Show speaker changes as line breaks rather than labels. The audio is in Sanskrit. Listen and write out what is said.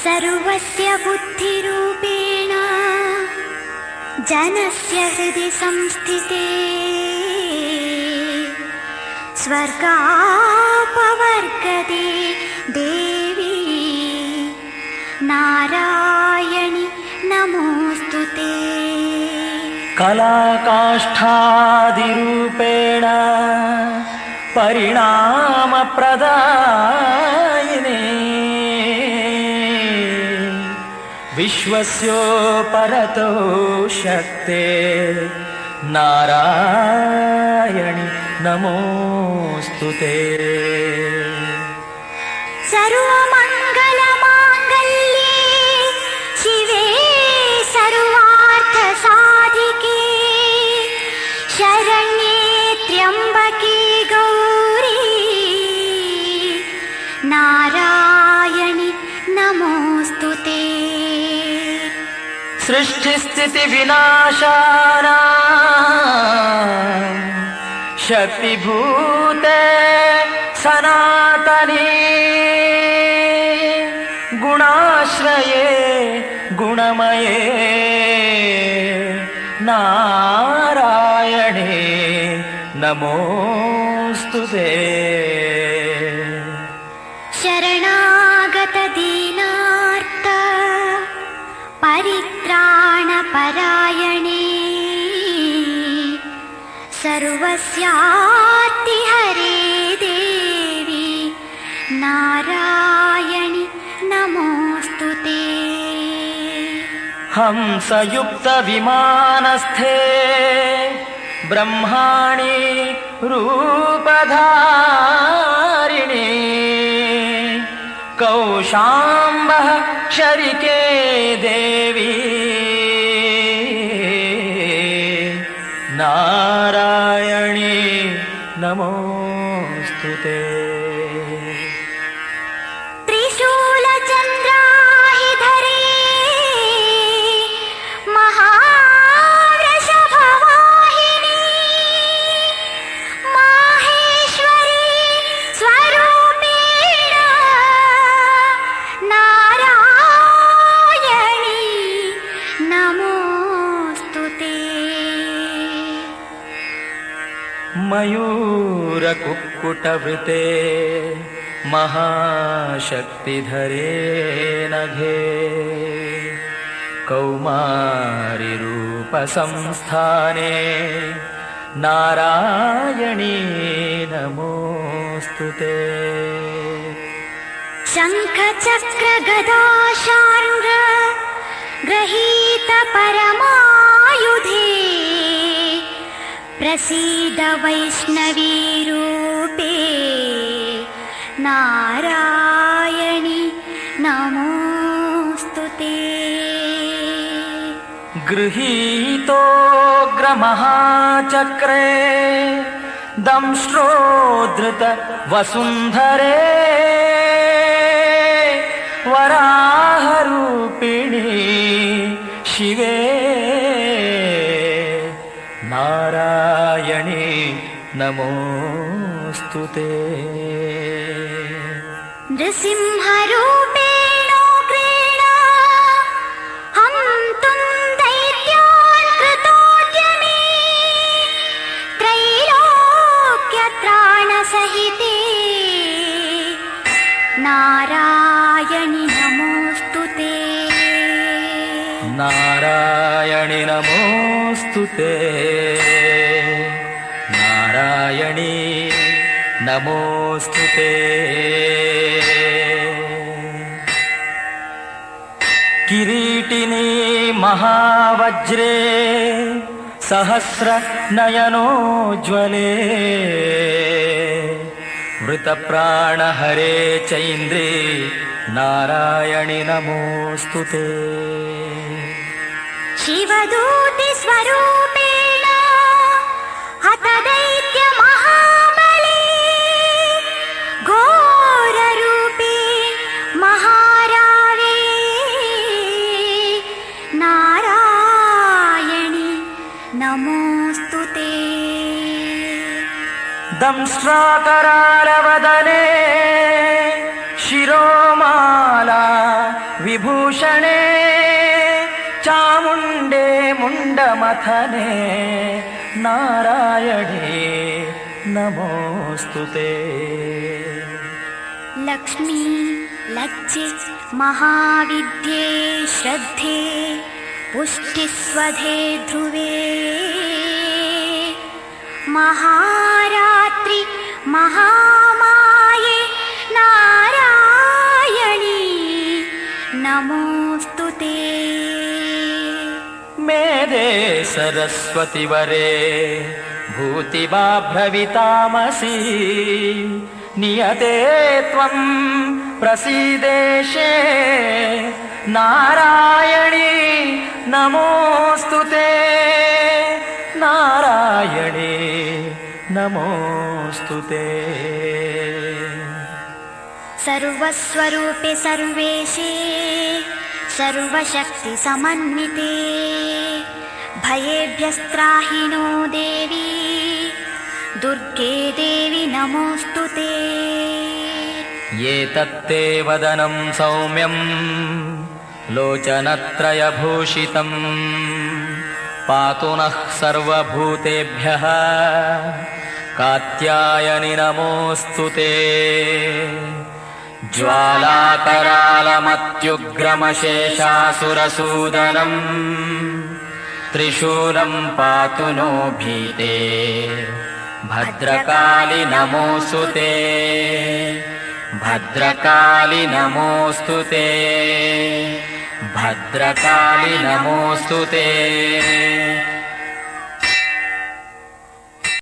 सर्वस्य बुद्धिरूपेण जनस्य हृदि संस्थिते स्वर्गापवर्गदे देवी नारायणि नमोस्तुते।
कलाकाष्ठादिरूपेण परिणामप्रदायिने विश्वस्योपरतो शक्ते नारायणि नमोस्तुते।
सर्वमङ्गलमाङ्गल्ये शिवे सर्वार्थसाधिके शरण्ये त्र्यम्बके गौरी नारायणि नमोस्तुते।
सृष्टिस्थितिविनाशानां शक्तिभूते सनातनी गुणाश्रये गुणमये नारायणे नमोस्तुते।
शरणागत दीनार्त परित्राणपरायणे सर्वस्यार्तिहरे देवी नारायणि नमोस्तुते।
हंसयुक्तविमानस्थे ब्रह्माणि रूपधारिणे कौशाम्बः क्षरिके देवी नारायणी नमोस्तुते।
त्रिशूलचन्द्राहिधरे महावृषभवाहिनी माहेश्वरी स्वरूपेण नारायणी नमोस्तुते।
मयूरकुक्कुटवृते महाशक्तिधरे नघे कौमारिरूपसंस्थाने नारायणी नमोस्तुते।
शङ्खचक्रगदाशार्ङ्ग गृहीत परमायुधे प्रसीद वैष्णवी रूपे नारायणि नमोस्तुते।
गृहीतोऽग्रमहाचक्रे दंष्ट्रोद्धृत वसुन्धरे वराहरूपिणी शिवे नारायणी नमोस्तुते।
नृसिंहरूपेणोग्रेण हन्तुं दैत्यान् कृतोद्यमे त्रैलोक्यत्राणसहिते नारायणि नमोस्तुते।
नारायणि नमोस्तुते। नारायणी नमोस्तुते। किरीटिनी महावज्रे सहस्रनयनोज्ज्वले वृतप्राणहरे चैन्द्रे नारायणि नमोस्तुते।
शिवदूतिस्वरूपेण हतदैत्यमहाबले घोररूपे महारावे नारायणि नमोस्तुते।
दंष्ट्राकरालवदने शिरो माला विभूषणे चामुण्डे मुण्डमथने नारायणे नमोऽस्तु ते।
लक्ष्मी लज्जे महाविद्ये श्रद्धे पुष्टिस्वधे ध्रुवे महारात्रि महामाये नारायणी नमोऽस्तु ते।
मेधे सरस्वति वरे भूतिबाभ्रवितामसि नियते त्वं प्रसीदेशे नारायणी नमोऽस्तु ते। नारायणी नमोऽस्तु ते।
सर्वस्वरूपे सर्वेशे सर्वशक्ति समन्विते भयेभ्यस्त्राहि नो देवी दुर्गे देवी नमोऽस्तु ते।
ये तत्ते वदनं सौम्यं लोचनत्रयभूषितं पातु नः सर्वभूतेभ्यः कात्यायनि नमोऽस्तु ते। ज्वालाकरालमत्युग्रमशेषासुरसूदनं त्रिशूलं पातु नो भीते भद्रकाली नमोऽस्तु ते। भद्रकाली नमोऽस्तु ते। भद्रकाली नमोऽस्तु ते।